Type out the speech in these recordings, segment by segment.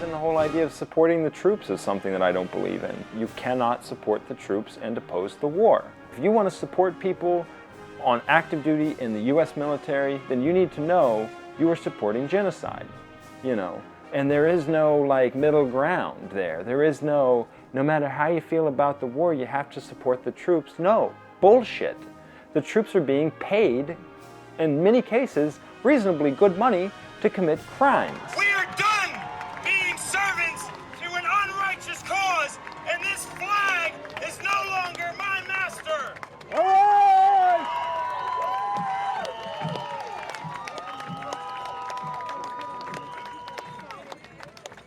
And the whole idea of supporting the troops is something that I don't believe in. You cannot support the troops and oppose the war. If you want to support people on active duty in the US military, then you need to know you are supporting genocide, you know. And there is no like middle ground there. There is no matter how you feel about the war, you have to support the troops. No, bullshit. The troops are being paid, in many cases, reasonably good money to commit crimes. We are done being servants to an unrighteous cause, and this flag is no longer my master. All right!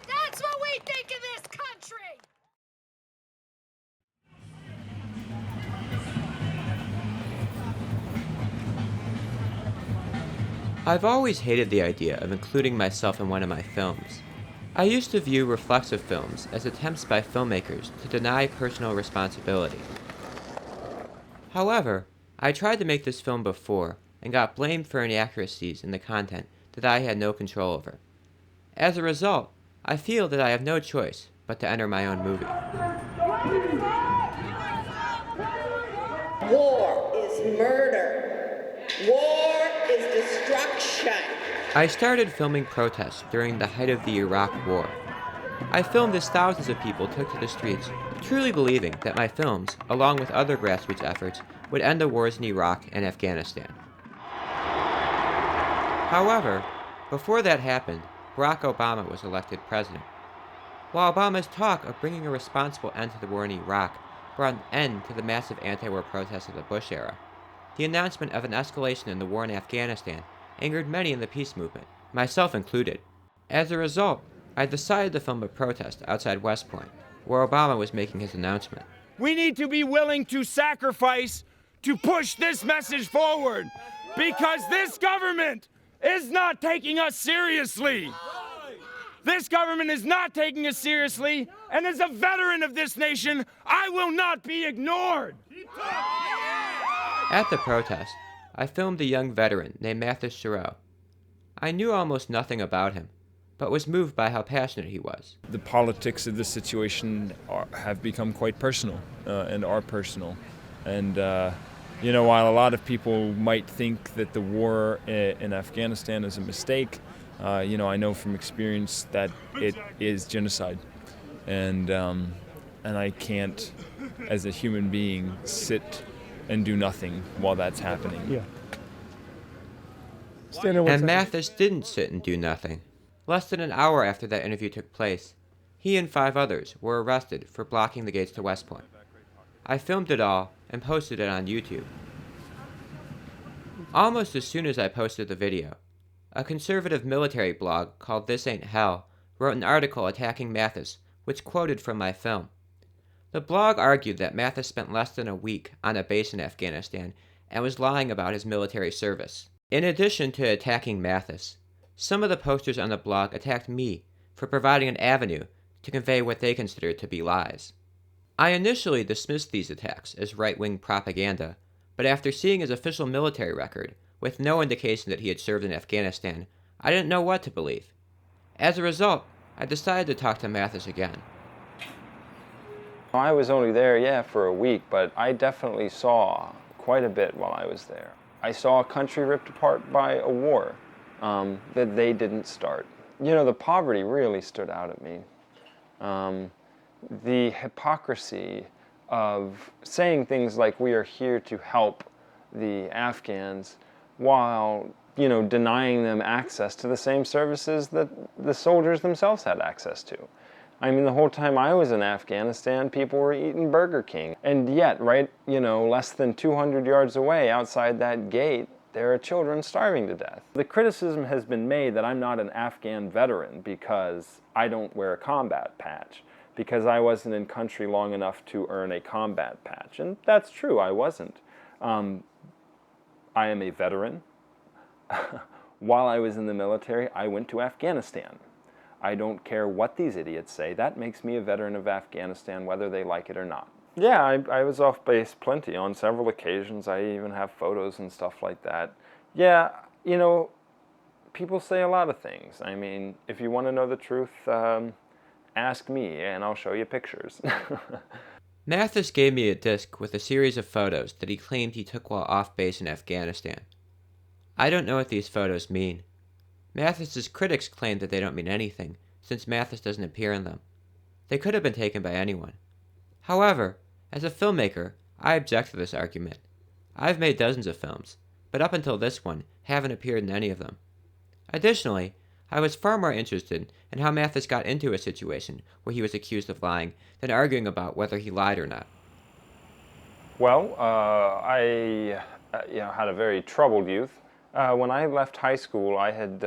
That's what we think of this country! I've always hated the idea of including myself in one of my films. I used to view reflexive films as attempts by filmmakers to deny personal responsibility. However, I tried to make this film before and got blamed for inaccuracies in the content that I had no control over. As a result, I feel that I have no choice but to enter my own movie. War is murder. War is destruction. I started filming protests during the height of the Iraq War. I filmed as thousands of people took to the streets, truly believing that my films, along with other grassroots efforts, would end the wars in Iraq and Afghanistan. However, before that happened, Barack Obama was elected president. While Obama's talk of bringing a responsible end to the war in Iraq brought an end to the massive anti-war protests of the Bush era, the announcement of an escalation in the war in Afghanistan angered many in the peace movement, myself included. As a result, I decided to film a protest outside West Point, where Obama was making his announcement. We need to be willing to sacrifice to push this message forward, because this government is not taking us seriously. This government is not taking us seriously, and as a veteran of this nation, I will not be ignored. At the protest, I filmed a young veteran named Matthis Chiroux. I knew almost nothing about him, but was moved by how passionate he was. The politics of this situation have become quite personal and are personal. And, while a lot of people might think that the war in Afghanistan is a mistake, I know from experience that it is genocide. And I can't, as a human being, sit and do nothing while that's happening. Yeah. And Matthis didn't sit and do nothing. Less than an hour after that interview took place, he and 5 others were arrested for blocking the gates to West Point. I filmed it all and posted it on YouTube. Almost as soon as I posted the video, a conservative military blog called This Ain't Hell wrote an article attacking Matthis, which quoted from my film. The blog argued that Matthis spent less than a week on a base in Afghanistan and was lying about his military service. In addition to attacking Matthis, some of the posters on the blog attacked me for providing an avenue to convey what they considered to be lies. I initially dismissed these attacks as right-wing propaganda, but after seeing his official military record, with no indication that he had served in Afghanistan, I didn't know what to believe. As a result, I decided to talk to Matthis again. I was only there, for a week, but I definitely saw quite a bit while I was there. I saw a country ripped apart by a war that they didn't start. The poverty really stood out at me. The hypocrisy of saying things like we are here to help the Afghans while, denying them access to the same services that the soldiers themselves had access to. I mean, the whole time I was in Afghanistan, people were eating Burger King. And yet, less than 200 yards away outside that gate, there are children starving to death. The criticism has been made that I'm not an Afghan veteran because I don't wear a combat patch, because I wasn't in country long enough to earn a combat patch. And that's true, I wasn't. I am a veteran. While I was in the military, I went to Afghanistan. I don't care what these idiots say. That makes me a veteran of Afghanistan, whether they like it or not. Yeah, I was off base plenty on several occasions. I even have photos and stuff like that. Yeah, people say a lot of things. I mean, if you want to know the truth, Ask me and I'll show you pictures. Matthis gave me a disc with a series of photos that he claimed he took while off base in Afghanistan. I don't know what these photos mean. Mathis's critics claim that they don't mean anything, since Matthis doesn't appear in them. They could have been taken by anyone. However, as a filmmaker, I object to this argument. I've made dozens of films, but up until this one, haven't appeared in any of them. Additionally, I was far more interested in how Matthis got into a situation where he was accused of lying than arguing about whether he lied or not. Well, I had a very troubled youth. When I left high school, I had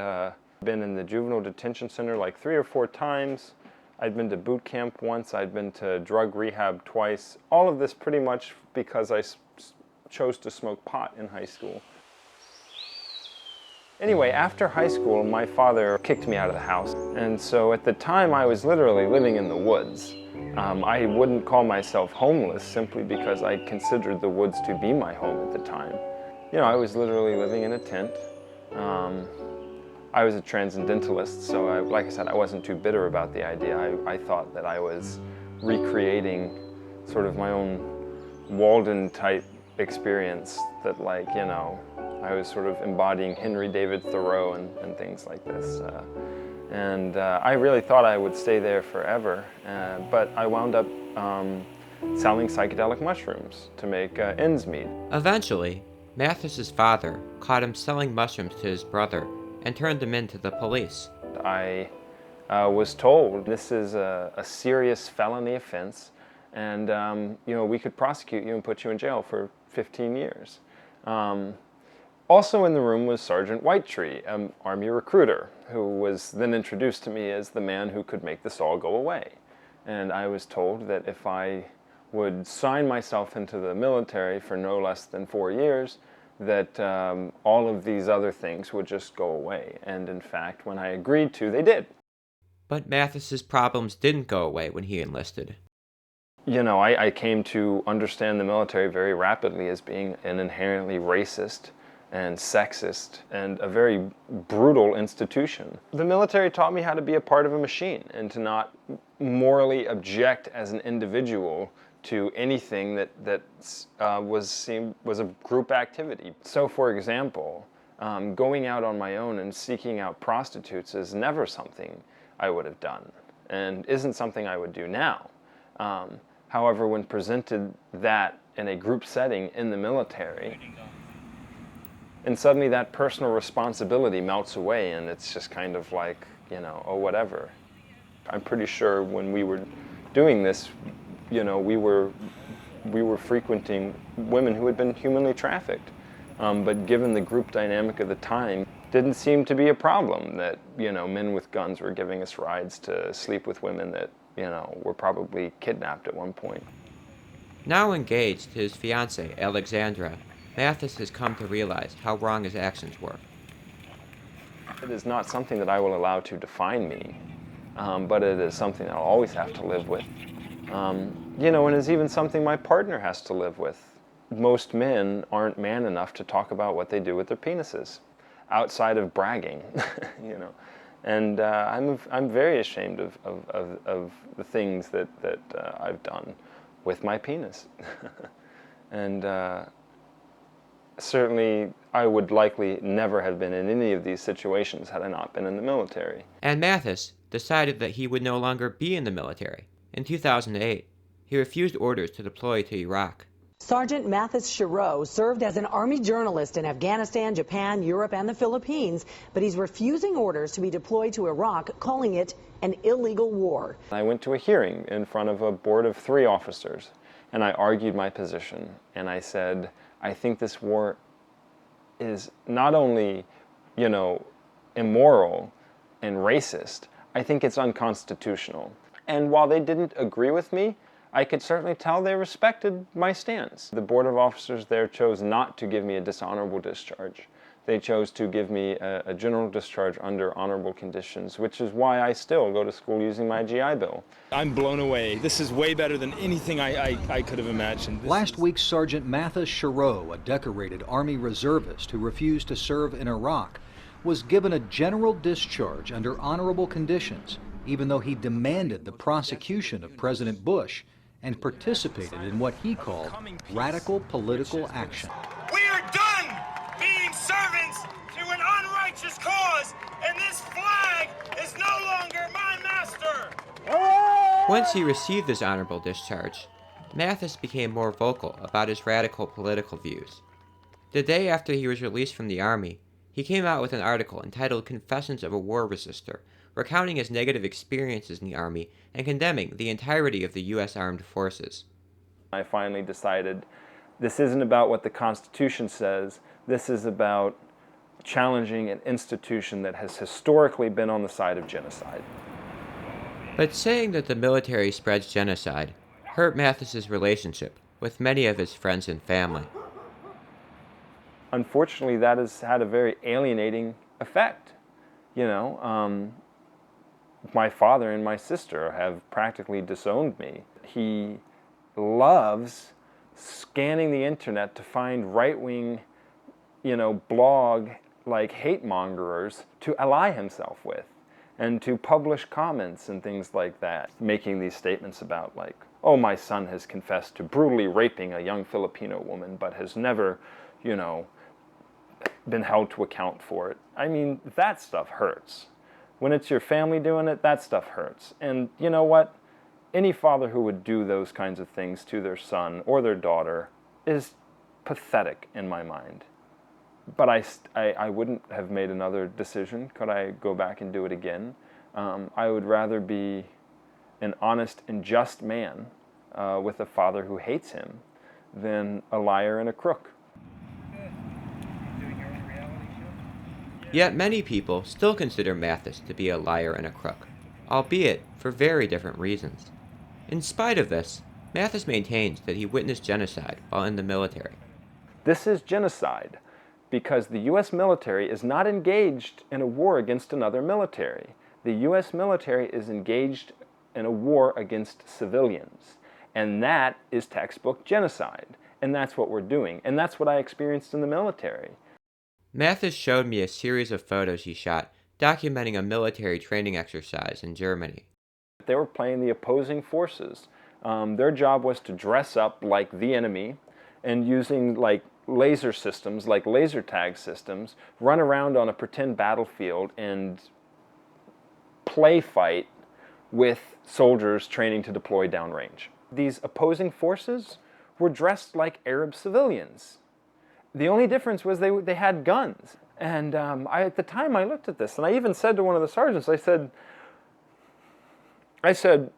been in the juvenile detention center like 3 or 4 times. I'd been to boot camp once. I'd been to drug rehab twice. All of this pretty much because I chose to smoke pot in high school. Anyway, after high school, my father kicked me out of the house. And so at the time, I was literally living in the woods. I wouldn't call myself homeless simply because I considered the woods to be my home at the time. You know, I was literally living in a tent. I was a transcendentalist, so like I said, I wasn't too bitter about the idea. I thought that I was recreating sort of my own Walden-type experience that, like, you know, I was sort of embodying Henry David Thoreau and things like this. I really thought I would stay there forever, but I wound up selling psychedelic mushrooms to make ends meet. Eventually, Mathis's father caught him selling mushrooms to his brother and turned him in to the police. I was told this is a serious felony offense, and you know, we could prosecute you and put you in jail for 15 years. Also in the room was Sergeant Whitetree, an Army recruiter, who was then introduced to me as the man who could make this all go away. And I was told that if I would sign myself into the military for no less than 4 years, that all of these other things would just go away. And in fact, when I agreed to, they did. But Mathis's problems didn't go away when he enlisted. You know, I came to understand the military very rapidly as being an inherently racist and sexist and a very brutal institution. The military taught me how to be a part of a machine and to not morally object as an individual to anything that was a group activity. So, for example, going out on my own and seeking out prostitutes is never something I would have done and isn't something I would do now. However, when presented that in a group setting in the military, and suddenly that personal responsibility melts away and it's just kind of like, you know, oh, whatever. I'm pretty sure when we were doing this, you know, we were frequenting women who had been humanly trafficked. But given the group dynamic of the time, didn't seem to be a problem that, you know, men with guns were giving us rides to sleep with women that, you know, were probably kidnapped at one point. Now engaged to his fiancée, Alexandra, Matthis has come to realize how wrong his actions were. It is not something that I will allow to define me, but it is something I'll always have to live with. You know, and is even something my partner has to live with. Most men aren't man enough to talk about what they do with their penises, outside of bragging, you know. And I'm very ashamed of the things that I've done with my penis. And certainly I would likely never have been in any of these situations had I not been in the military. And Matthis decided that he would no longer be in the military. In 2008, he refused orders to deploy to Iraq. Sergeant Matthis Chiroux served as an Army journalist in Afghanistan, Japan, Europe, and the Philippines, but he's refusing orders to be deployed to Iraq, calling it an illegal war. I went to a hearing in front of a board of 3 officers, and I argued my position, and I said, I think this war is not only, you know, immoral and racist, I think it's unconstitutional. And while they didn't agree with me, I could certainly tell they respected my stance. The board of officers there chose not to give me a dishonorable discharge. They chose to give me a general discharge under honorable conditions, which is why I still go to school using my GI Bill. I'm blown away. This is way better than anything I could have imagined. Last week, Sergeant Matthis Chiroux, a decorated Army reservist who refused to serve in Iraq, was given a general discharge under honorable conditions. even though he demanded the prosecution of President Bush and participated in what he called radical political action. We are done being servants to an unrighteous cause, and this flag is no longer my master. Once he received this honorable discharge, Matthis became more vocal about his radical political views. The day after he was released from the Army, he came out with an article entitled Confessions of a War Resister, recounting his negative experiences in the Army and condemning the entirety of the U.S. Armed Forces. I finally decided this isn't about what the Constitution says, this is about challenging an institution that has historically been on the side of genocide. But saying that the military spreads genocide hurt Mathis's relationship with many of his friends and family. Unfortunately, that has had a very alienating effect. You know, my father and my sister have practically disowned me. He loves scanning the internet to find right-wing, blog like hate mongers to ally himself with and to publish comments and things like that, making these statements about like, oh, my son has confessed to brutally raping a young Filipino woman but has never, been held to account for it. I mean, that stuff hurts. When it's your family doing it, that stuff hurts. And you know what? Any father who would do those kinds of things to their son or their daughter is pathetic in my mind. But I wouldn't have made another decision. Could I go back and do it again? I would rather be an honest and just man with a father who hates him than a liar and a crook. Yet many people still consider Matthis to be a liar and a crook, albeit for very different reasons. In spite of this, Matthis maintains that he witnessed genocide while in the military. This is genocide because the U.S. military is not engaged in a war against another military. The U.S. military is engaged in a war against civilians, and that is textbook genocide, and that's what we're doing, and that's what I experienced in the military. Matthis showed me a series of photos he shot documenting a military training exercise in Germany. They were playing the opposing forces. Their job was to dress up like the enemy and using like laser systems, like laser tag systems, run around on a pretend battlefield and play fight with soldiers training to deploy downrange. These opposing forces were dressed like Arab civilians. The only difference was they had guns. And at the time I looked at this, and I even said to one of the sergeants, I said,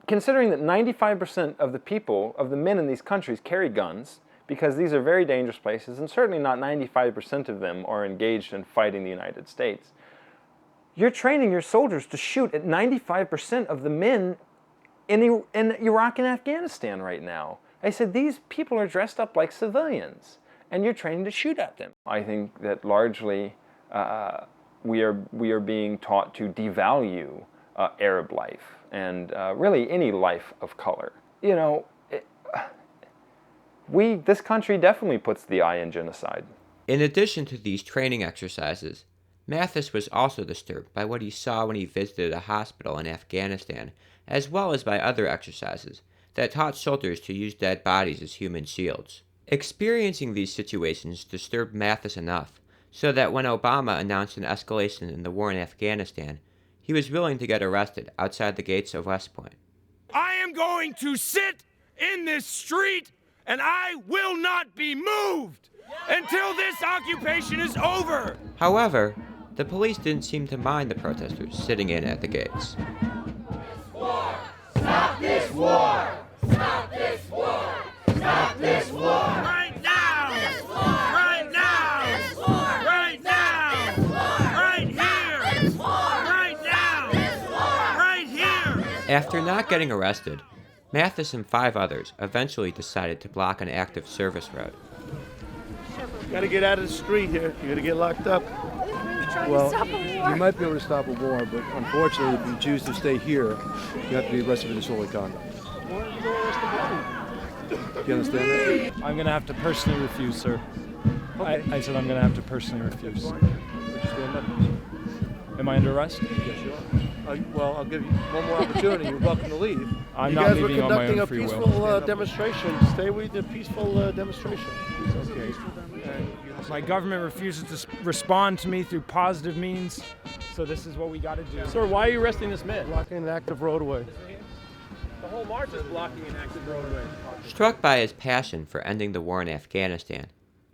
considering that 95% of the people, of the men in these countries carry guns, because these are very dangerous places, and certainly not 95% of them are engaged in fighting the United States, you're training your soldiers to shoot at 95% of the men in Iraq and Afghanistan right now. I said, these people are dressed up like civilians, and you're training to shoot at them. I think that largely we are being taught to devalue Arab life and really any life of color. You know, this country definitely puts the eye in genocide. In addition to these training exercises, Matthis was also disturbed by what he saw when he visited a hospital in Afghanistan, as well as by other exercises that taught soldiers to use dead bodies as human shields. Experiencing these situations disturbed Matthis enough so that when Obama announced an escalation in the war in Afghanistan, he was willing to get arrested outside the gates of West Point. I am going to sit in this street and I will not be moved until this occupation is over. However, the police didn't seem to mind the protesters sitting in at the gates. War! Stop this war! Stop this war! Stop this war! Right now! This war! Right now! This war! Right now! This war! Right here! This war! Right now! This war! Right here! After not getting arrested, Matthis and 5 others eventually decided to block an active service road. Gotta get out of the street here. You're gonna get locked up. Well, you might be able to stop a war, but unfortunately, if you choose to stay here, you have to be arrested for disorderly conduct. Do you understand that? I'm going to have to personally refuse, sir. I said I'm going to have to personally refuse. Would you stand up? Am I under arrest? Yes, you are. Well, I'll give you one more opportunity. You're welcome to leave. I'm You not guys were leaving on my conducting own a free will. peaceful demonstration. Stay with the peaceful demonstration. Okay. My government refuses to respond to me through positive means, so this is what we got to do. Sir, why are you arresting this man? Blocking an active roadway. The whole march is blocking an active roadway. Struck by his passion for ending the war in Afghanistan,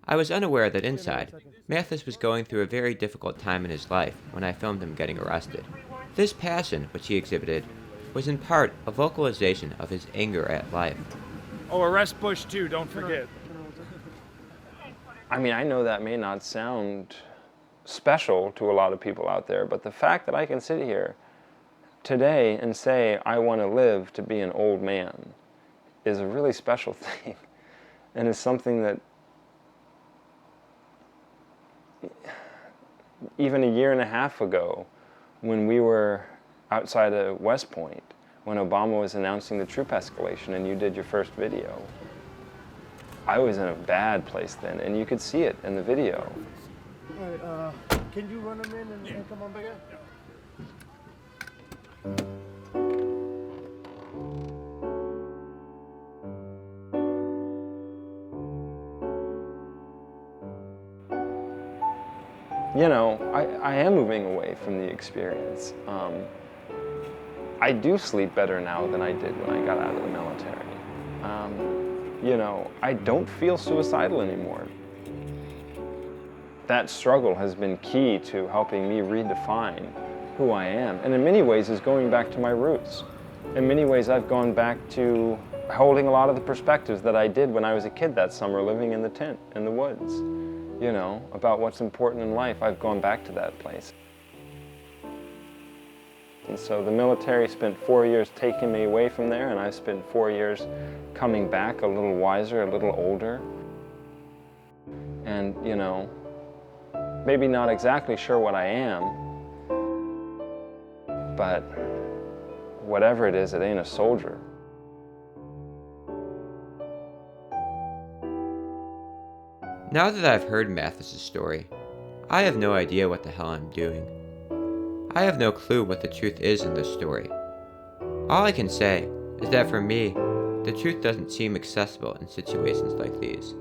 I was unaware that inside, Matthis was going through a very difficult time in his life when I filmed him getting arrested. This passion, which he exhibited, was in part a vocalization of his anger at life. Oh, arrest Bush too, don't forget. I mean, I know that may not sound special to a lot of people out there, but the fact that I can sit here today and say I want to live to be an old man is a really special thing, and is something that even a year and a half ago, when we were outside of West Point, when Obama was announcing the troop escalation and you did your first video, I was in a bad place then, and you could see it in the video. All right, can you run him in and come on back in? You know, I am moving away from the experience. I do sleep better now than I did when I got out of the military. You know, I don't feel suicidal anymore. That struggle has been key to helping me redefine who I am, and in many ways is going back to my roots. In many ways, I've gone back to holding a lot of the perspectives that I did when I was a kid that summer living in the tent in the woods. You know, about what's important in life, I've gone back to that place. And so the military spent 4 years taking me away from there, and I spent 4 years coming back a little wiser, a little older. And, you know, maybe not exactly sure what I am, but whatever it is, it ain't a soldier. Now that I've heard Matthis' story, I have no idea what the hell I'm doing. I have no clue what the truth is in this story. All I can say is that for me, the truth doesn't seem accessible in situations like these.